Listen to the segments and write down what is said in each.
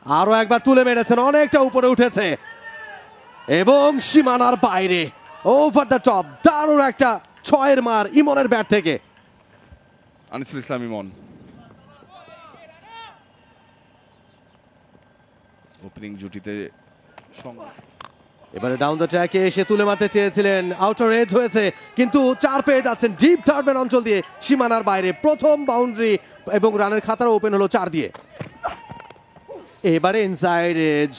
আরো একবার তুলে মেরেছেন, অনেকটা উপরে উঠেছে এবং সীমানার বাইরে ওভার দ্য টপ। দারুণ একটা 6-এর মার ইমনের ব্যাট থেকে। আনিসুল ইসলাম ইমন ওপেনিং জুটিতে এবারে ডাউন দ্য ট্র্যাকে এসে তুলে মারতে চেয়েছিলেন, আউটার এজ হয়েছে কিন্তু 4 পেয়ে যাচ্ছেন ডিপ টার্বের অঞ্চল দিয়ে সীমানার বাইরে। প্রথম বাউন্ডারি এবং রানের খাতার ওপেন হলো 4 দিয়ে। এবারে ইনসাইড এজ,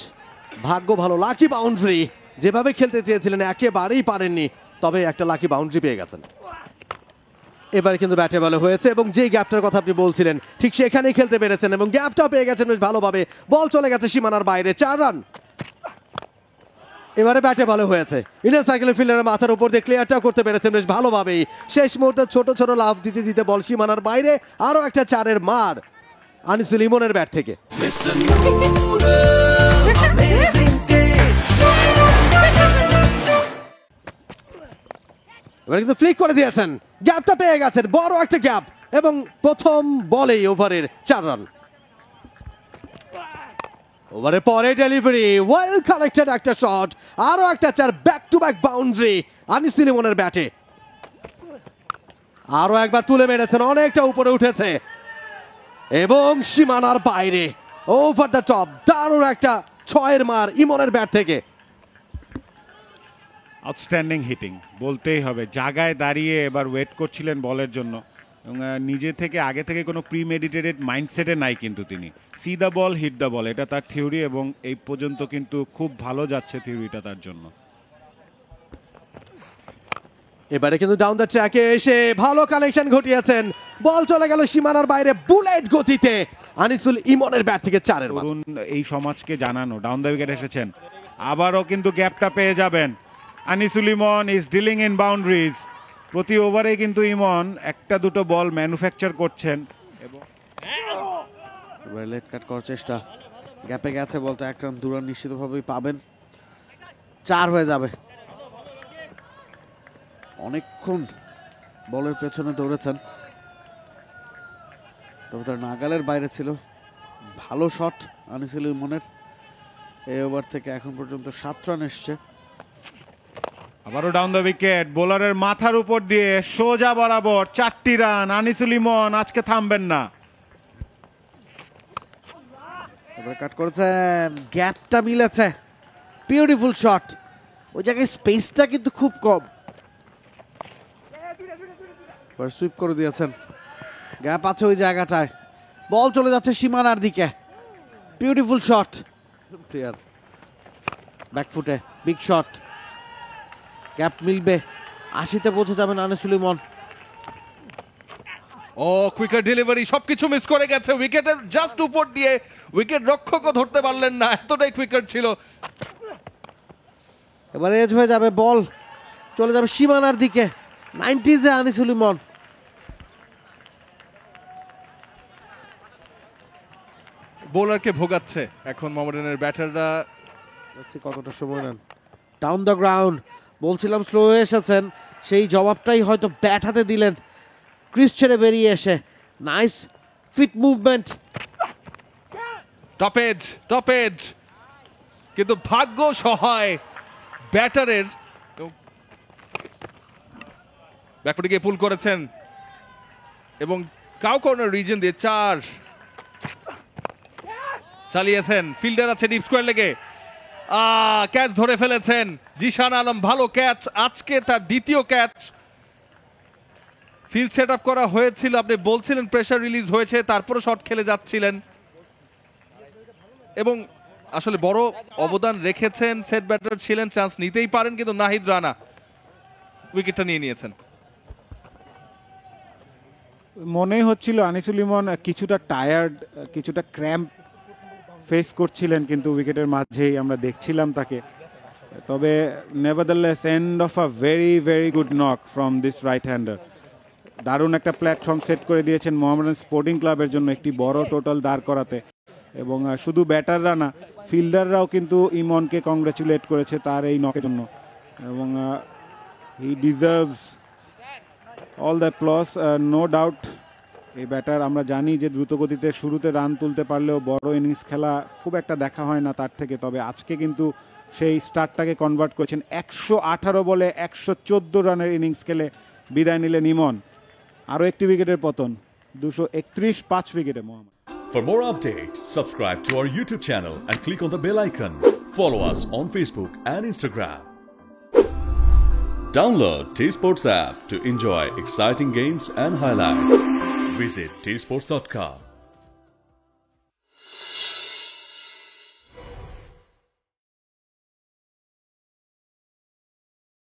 ভাগ্য ভালো, লাকি বাউন্ডারি। যেভাবে খেলতে চেয়েছিলেন একেবারেই পারেননি, তবে একটা লাকি বাউন্ডারি পেয়ে গেছেন। এবারে কিন্তু ব্যাটে বলে হয়েছে এবং যে গ্যাপটার কথা আপনি বলছিলেন ঠিক সেখানেই খেলতে পেরেছেন এবং গ্যাপটা পেয়ে গেছেন বেশ ভালোভাবে। বল চলে গেছে সীমানার বাইরে, 4 রান। এবারে ব্যাটে বলে হয়েছে, ইনার সাইকেলের ফিল্ডারের মাথার উপর দিয়ে ক্লিয়ারটাও করতে পেরেছেন বেশ ভালোভাবেই। শেষ মুহূর্তে ছোট ছোট লাভ দিতে দিতে বল সীমানার বাইরে। আরো একটা 4-এর মার আনিসুল ইমনের ব্যাট থেকে। এবার কিন্তু ফ্লিক করে দিয়েছেন, গ্যাপটা পেয়ে গেছেন, বড় একটা গ্যাপ এবং প্রথম বলেই ওভারের 4 রান। ওভারের পরে ডেলিভারি, ওয়েল কানেক্টেড একটা শট, আরো একটা 4, back to back boundary Anisul ইমনের ব্যাটে। আরো একবার তুলে মেরেছেন, অনেকটা উপরে উঠেছে এবং সীমানার বাইরে ওভার দ্য টপ। দারুণ একটা 6-এর মার ইমনের ব্যাট থেকে। আউটস্ট্যান্ডিং হিটিং বলতেই হবে। জায়গায় দাঁড়িয়ে এবার ওয়েট করছিলেন বলের জন্য এবং নিজে থেকে আগে থেকে কোনো প্রিমেডিটেটেড মাইন্ডসেটে নাই কিন্তু তিনি। See the ball, hit the ball, এটা তার থিওরি এবং এই পর্যন্ত কিন্তু খুব ভালো যাচ্ছে থিওরিটা তার জন্য। এবারে কিন্তু ডাউন দ্য ট্র্যাকে এসে ভালো কানেকশন ঘটিয়েছেন, বল চলে গেল সীমানার বাইরে বুলেট গতিতে আনিসুল ইমনের ব্যাট থেকে 4-এর মার। এই সমাজকে জানানো ডাউন দ্য উইকেট এসেছেন, আবারও কিন্তু গ্যাপটা পেয়ে যাবেন। আনিসুল ইমন ইজ ডিলিং ইন বাউন্ডারিজ। প্রতি ওভারে কিন্তু ইমন একটা দুটো বল ম্যানুফ্যাকচার করছেন এবং এবার লেট কাট করার চেষ্টা, গ্যাপে গেছে বলতে 1 রান 2 রান নিশ্চিতভাবেই পাবেন, 4 হয়ে যাবে। অনেকক্ষণ বলের পেছনে দৌড়েছেন, তবে তার নাগালের বাইরে ছিল। ভালো শট আনিসুল ইমনের। এই ওভার থেকে এখন পর্যন্ত 7 রান এসছে। আবারও ডাউন দ্য উইকেট, বোলারের মাথার উপর দিয়ে সোজা বরাবর 4টি রান। আনিসুল ইমন আজকে থামবেন না। এবার কাট করেছেন, গ্যাপটা মিলেছে, বিউটিফুল শট। ওই জায়গায় স্পেসটা কিন্তু খুব কম। এবার সুইপ করে দিয়েছেন, গ্যাপ আছে ওই জায়গাটায়, বল চলে যাচ্ছে সীমানার দিকে। বিউটিফুল শট, প্লেয়ার ব্যাকফুটে, বিগ শট, গ্যাপ মিলবে, 80-তে পৌঁছে যাবেন আনিসুল ইমন। ও কুইকার ডেলিভারি, সবকিছু মিস করে গেছে, উইকেটের জাস্ট উপর দিয়ে উইকেট রক্ষকও ধরতে পারলেন না, এতটাই কুইকার ছিল। এবার এজ হয়ে যাবে, বল চলে যাবে সীমানার দিকে, 90s-এ আনিসুল ইমন। বোলারকে ভোগাচ্ছে এখন মোহামেডানের ব্যাটাররা। কতটা সময় নেন, ডাউন দ্য গ্রাউন্ড বলছিলাম স্লো হয়ে এসেছেন, সেই জবাবটাই হয়তো ব্যাট হাতে দিলেন ক্রিজ ছেড়ে বেরিয়ে এসে। Nice feet movement, top edge, কিন্তু ভাগ্য সহায় ব্যাটারের। ব্যাকফুটে গিয়ে পুল করেছেন এবং কাউ কর্নার রিজন দিয়ে 4 চালিয়েছেন। ফিল্ডার আছে ডিপ স্কোয়ার লেগে, ক্যাচ ধরে ফেলেছেন জিশান আলম। ভালো ক্যাচ, আজকে তার দ্বিতীয় ক্যাচ। ফিল্ড সেট আপ করা হয়েছিল, আপনি বলছিলেন প্রেসার রিলিজ হয়েছে, তারপরে শট খেলে যাচ্ছিলেন এবং আসলে বড় অবদান রেখেছেন। সেট ব্যাটার ছিলেন, চান্স নিতেই পারেন, কিন্তু নাহিদ রানা উইকেটটা নিয়ে নিয়েছেন। মনে হচ্ছিল আনিসুল ইমন কিছুটা টায়ার্ড, কিছুটা ক্র্যাম্প ফেস করছিলেন, কিন্তু উইকেটের মাঝেই আমরা দেখছিলাম তাকে। তবে nevertheless end of a very very good knock from this right hander. দারুণ একটা প্ল্যাটফর্ম সেট করে দিয়েছেন মোহামেডান স্পোর্টিং ক্লাবের জন্য একটি বড় টোটাল দাঁড় করাতে। এবং শুধু ব্যাটাররা না, ফিল্ডাররাও কিন্তু ইমনকে কংগ্রেচুলেট করেছে তার এই নকের জন্য এবং হি deserves all the applause, no doubt এই ব্যাটার আমরা জানি যে দ্রুতগতিতে শুরুতে রান তুলতে পারলেও বড় ইনিংস খেলা খুব একটা দেখা হয় না তার থেকে, তবে আজকে কিন্তু সেই স্টার্টটাকে কনভার্ট করেছেন। 118 বলে 114 রানের ইনিংস খেলে বিদায় নিলেন ইমন। আরও একটি উইকেটের পতন, 231 5 উইকেটে Mohammad. For more updates, subscribe to our YouTube channel and click on the bell icon. Follow us on Facebook and Instagram. Download T-Sports app to enjoy exciting games and highlights. Visit tsports.com.